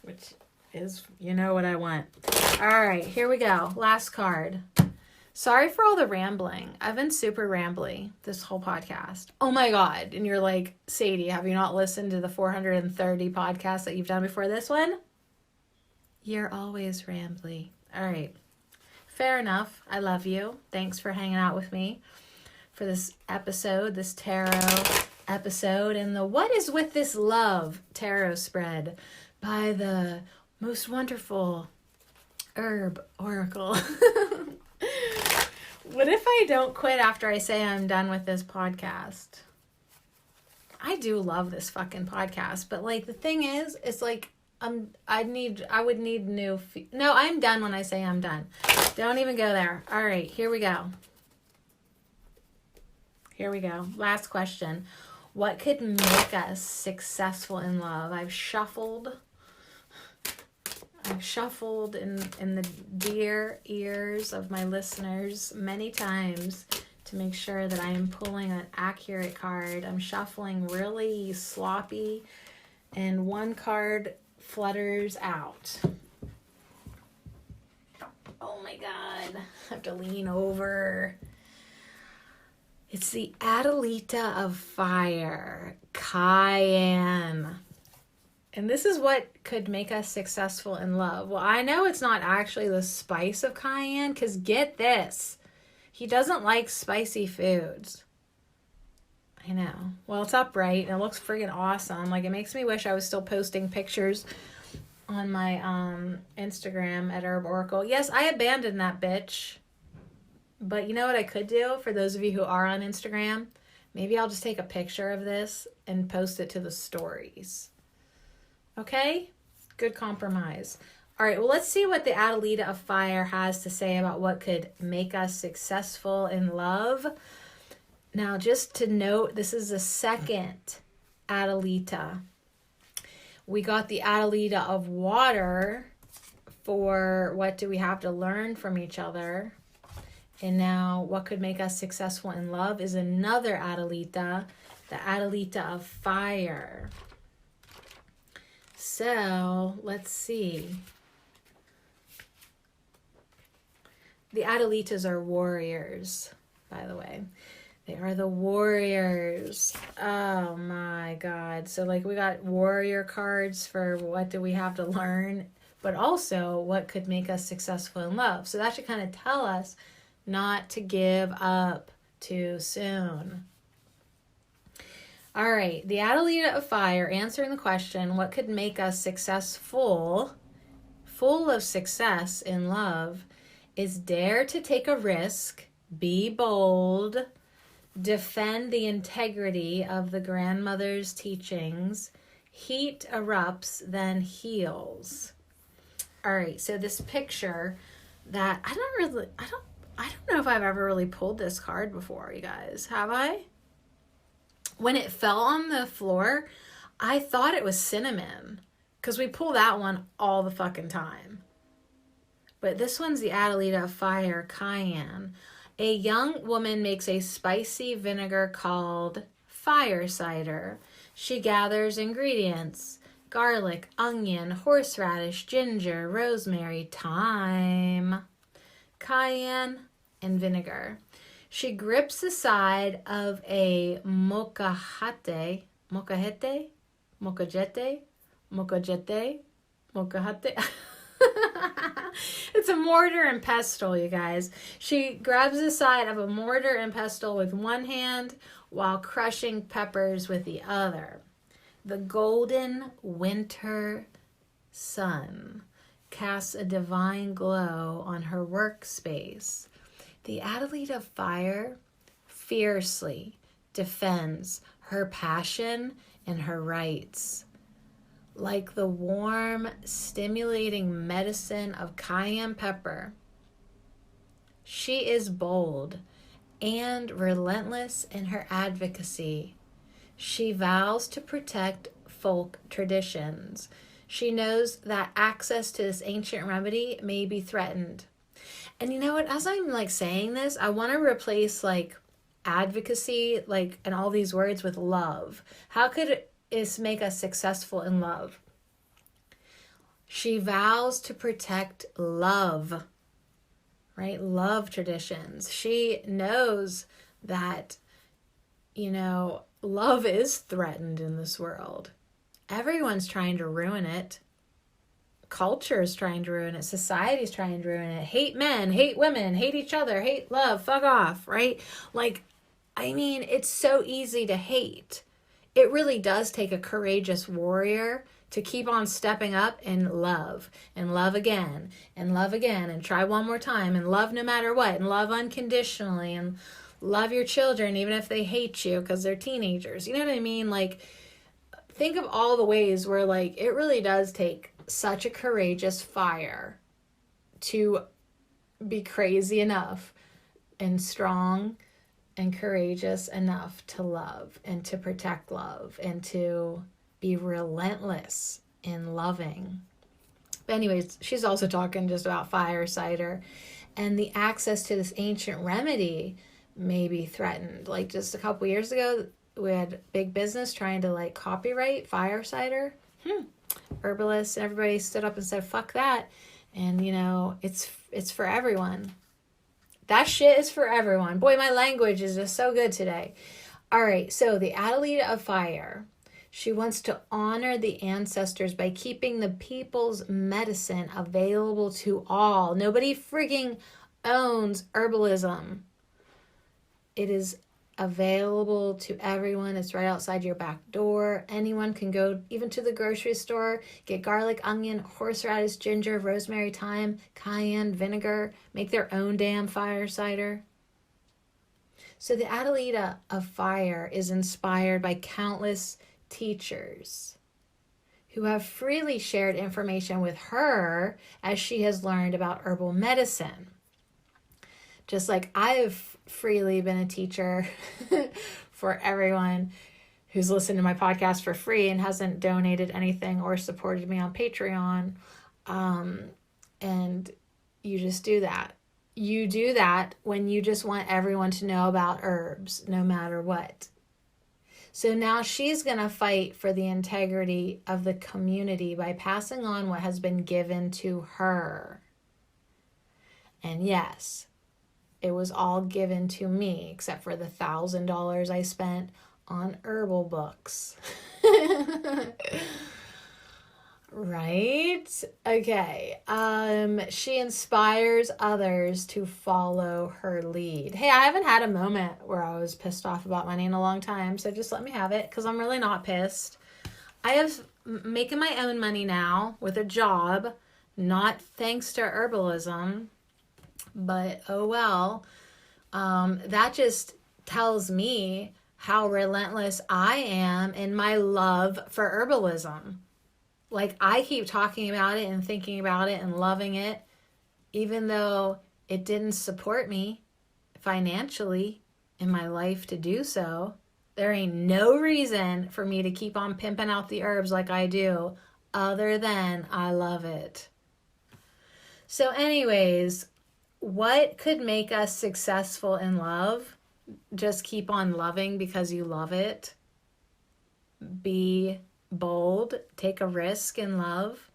Which is, you know what I want. All right, here we go. Last card. Sorry for all the rambling. I've been super rambly this whole podcast. Oh my God. And you're like, Sadie, have you not listened to the 430 podcasts that you've done before this one? You're always rambly. All right. Fair enough. I love you. Thanks for hanging out with me for this episode, this tarot episode, and the What is with this love tarot spread by the most wonderful herb oracle. What if I don't quit after I say I'm done with this podcast? I do love this fucking podcast, but like the thing is, it's like I would need new. No, I'm done when I say I'm done. Don't even go there. All right, here we go. Last question. What could make us successful in love? I've shuffled in the dear ears of my listeners many times to make sure that I am pulling an accurate card. I'm shuffling really sloppy, and one card flutters out. Oh my God. I have to lean over. It's the Adelita of Fire, Cayenne. And this is what could make us successful in love. Well, I know it's not actually the spice of cayenne, because get this. He doesn't like spicy foods. I know. Well, it's upright and it looks friggin' awesome. Like, it makes me wish I was still posting pictures on my Instagram at Herb Oracle. Yes, I abandoned that bitch. But you know what I could do for those of you who are on Instagram? Maybe I'll just take a picture of this and post it to the stories. Okay? Good compromise. All right, well, let's see what the Adelita of Fire has to say about what could make us successful in love. Now, just to note, this is the second Adelita. We got the Adelita of Water for what do we have to learn from each other. And now what could make us successful in love is another Adelita, the Adelita of Fire. So let's see. The Adelitas are warriors, by the way. They are the warriors. Oh my God. So like we got warrior cards for what do we have to learn, but also what could make us successful in love. So that should kind of tell us not to give up too soon. All right. The Adelita of Fire, answering the question, what could make us successful, full of success in love, is dare to take a risk, be bold, defend the integrity of the grandmother's teachings. Heat erupts, then heals. All right, so this picture that I don't know if I've ever really pulled this card before, you guys. Have I? When it fell on the floor, I thought it was cinnamon because we pull that one all the fucking time. But this one's the Adelita of Fire, Cayenne. A young woman makes a spicy vinegar called fire cider. She gathers ingredients: garlic, onion, horseradish, ginger, rosemary, thyme, cayenne, and vinegar. She grips the side of a mocajete. It's a mortar and pestle, you guys. She grabs the side of a mortar and pestle with one hand while crushing peppers with the other. The golden winter sun casts a divine glow on her workspace. The Adelita of Fire fiercely defends her passion and her rights. Like the warm, stimulating medicine of cayenne pepper, she is bold and relentless in her advocacy. She vows to protect folk traditions. She knows that access to this ancient remedy may be threatened. And you know what? As I'm like saying this, I want to replace like advocacy, like, and all these words with love. How could it make us successful in love? She vows to protect love, right? Love traditions. She knows that, you know, love is threatened in this world. Everyone's trying to ruin it. Culture is trying to ruin it. Society's trying to ruin it. Hate men, hate women, hate each other, hate love, fuck off, right? Like, I mean, it's so easy to hate. It really does take a courageous warrior to keep on stepping up and love again and try one more time and love no matter what and love unconditionally and love your children even if they hate you because they're teenagers. You know what I mean? Like, think of all the ways where like it really does take such a courageous fire to be crazy enough and strong and courageous enough to love and to protect love and to be relentless in loving. But anyways, she's also talking just about fire cider, and the access to this ancient remedy may be threatened. Like just a couple years ago, we had big business trying to like copyright fire cider. Herbalists and everybody stood up and said, fuck that. And you know, it's for everyone. That shit is for everyone. Boy, my language is just so good today. All right, so the Adelita of Fire. She wants to honor the ancestors by keeping the people's medicine available to all. Nobody frigging owns herbalism. It is available to everyone. It's right outside your back door. Anyone can go even to the grocery store, get garlic, onion, horseradish, ginger, rosemary, thyme, cayenne, vinegar, make their own damn fire cider. So the Adelita of Fire is inspired by countless teachers who have freely shared information with her as she has learned about herbal medicine. Just like I've freely been a teacher for everyone who's listened to my podcast for free and hasn't donated anything or supported me on Patreon. And you just do that. You do that when you just want everyone to know about herbs, no matter what. So now she's going to fight for the integrity of the community by passing on what has been given to her. And yes, it was all given to me, except for the $1,000 I spent on herbal books. Right? Okay. She inspires others to follow her lead. Hey, I haven't had a moment where I was pissed off about money in a long time, so just let me have it, because I'm really not pissed. I have making my own money now with a job, not thanks to herbalism, but oh well. That just tells me how relentless I am in my love for herbalism. Like, I keep talking about it and thinking about it and loving it, even though it didn't support me financially in my life to do so. There ain't no reason for me to keep on pimping out the herbs like I do, other than I love it. So anyways, what could make us successful in love? Just keep on loving because you love it. Be bold, take a risk in love,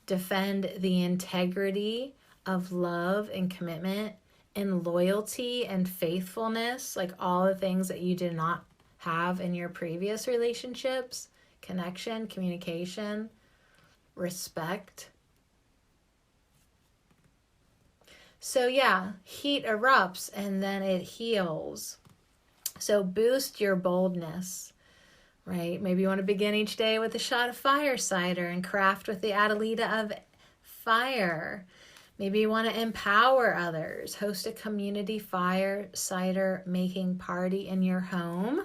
defend the integrity of love and commitment and loyalty and faithfulness, like all the things that you did not have in your previous relationships, connection, communication, respect. So yeah, heat erupts and then it heals. So boost your boldness. Right? Maybe you want to begin each day with a shot of fire cider and craft with the Adelita of fire. Maybe you want to empower others. Host a community fire cider making party in your home.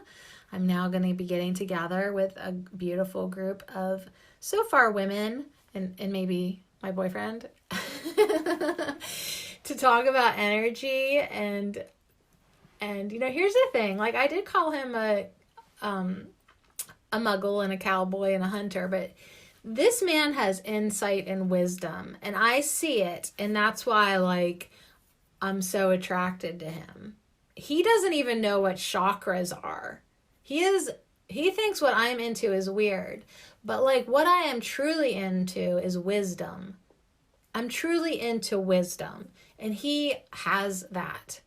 I'm now going to be getting together with a beautiful group of, so far, women and maybe my boyfriend to talk about energy and you know, here's the thing. Like, I did call him a muggle and a cowboy and a hunter, but this man has insight and wisdom, and I see it, and that's why, like, I'm so attracted to him. He doesn't even know what chakras are. He thinks what I'm into is weird, but like what I am truly into is wisdom. I'm truly into wisdom, and he has that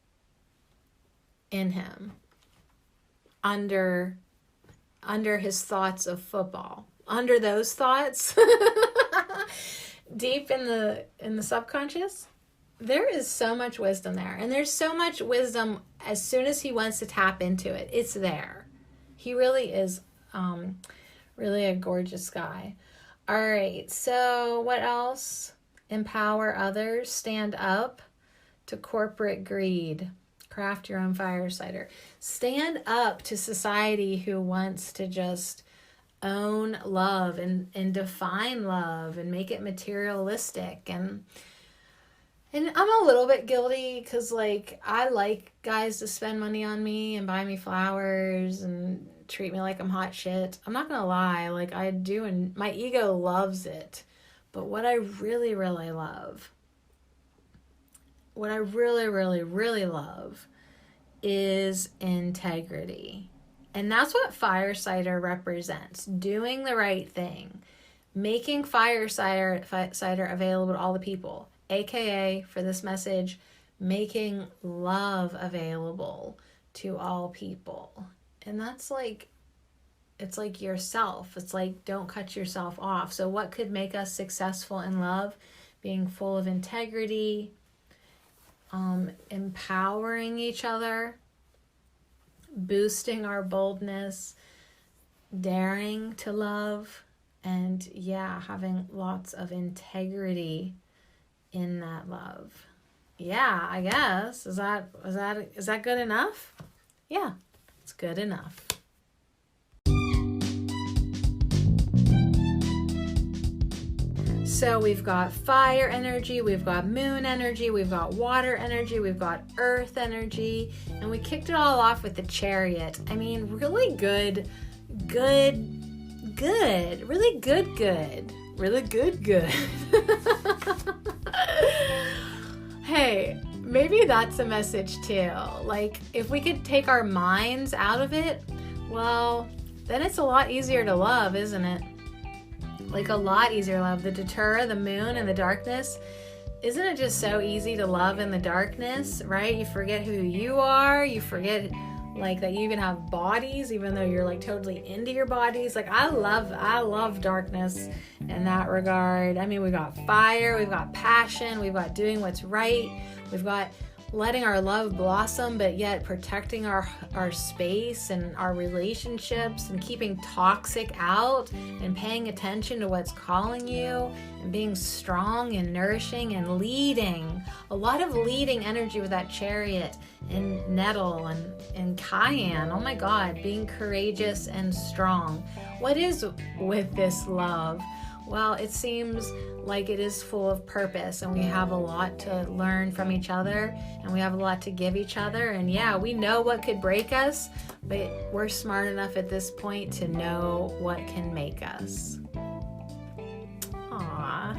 in him under his thoughts of football. Under those thoughts, deep in the subconscious, there is so much wisdom there. And there's so much wisdom as soon as he wants to tap into it. It's there. He really is really a gorgeous guy. All right, so what else? Empower others. Stand up to corporate greed. Craft your own fire cider. Stand up to society who wants to just own love and define love and make it materialistic. And I'm a little bit guilty because, like, I like guys to spend money on me and buy me flowers and treat me like I'm hot shit. I'm not going to lie. Like, I do, and my ego loves it. But what I really, really love, what I really, really, really love is integrity. And that's what fire cider represents. Doing the right thing. Making fire cider available to all the people. AKA, for this message, making love available to all people. And that's like, it's like yourself. It's like, don't cut yourself off. So what could make us successful in love? Being full of integrity, empowering each other, boosting our boldness, daring to love, and yeah, having lots of integrity in that love. Yeah, I guess. Is that good enough? Yeah, it's good enough. So we've got fire energy, we've got moon energy, we've got water energy, we've got earth energy, and we kicked it all off with the chariot. I mean, really good. Really good. Hey, maybe that's a message too. Like, if we could take our minds out of it, well, then it's a lot easier to love, isn't it? Like a lot easier to love. The Datura, the moon, and the darkness. Isn't it just so easy to love in the darkness, right? You forget who you are. You forget like that you even have bodies, even though you're like totally into your bodies. Like I love darkness in that regard. I mean, we've got fire, we've got passion, we've got doing what's right, we've got letting our love blossom, but yet protecting our space and our relationships and keeping toxic out and paying attention to what's calling you and being strong and nourishing and leading. A lot of leading energy with that Chariot and Nettle and Cayenne. Oh my God, being courageous and strong. What is with this love? Well, it seems like it is full of purpose, and we have a lot to learn from each other, and we have a lot to give each other. And yeah, we know what could break us, but we're smart enough at this point to know what can make us. Aww.